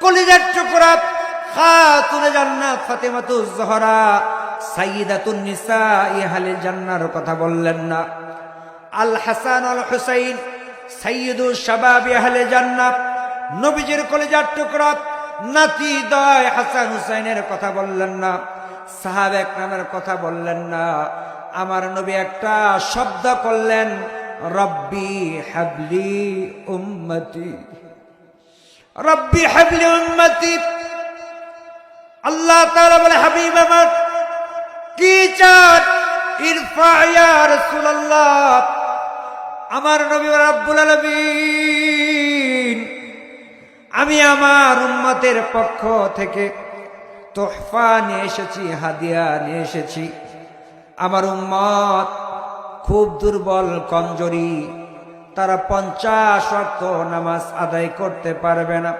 কলিজার টুকরা খাতুনে জান্নাত ফাতেমাতুজ জোহরা সাইয়্যিদাতুন নিসাই আহলিল জান্নাহর কথা বললেন না? আল হাসান আল হুসাইন সাইয়্যিদুশ শাবাবি আহলিল জান্নাহ, নবীজির কলিজার টুকরা নাতি দয় হাসান হুসাইনের কথা বললেন না? সাহাবা একরামের কথা বললেন না? আমার নবী একটা শব্দ করলেন, রব্বি হাবলি উম্মতি, রব্বি হাবলি উম্মতি। আল্লাহ তাআলা বলে, হাবিব আমার কি চান? ইরফা ইয়া রাসূলুল্লাহ। আমার নবী রাব্বুল আলামিন, আমি আমার উম্মতের পক্ষ থেকে তোহফা নিয়ে এসেছি, হাদিয়া নিয়ে এসেছি। আমার উম্মত খুব দুর্বল, কমজোরি, তারা 50 ওয়াক্ত নামাজ আদায় করতে পারবে না।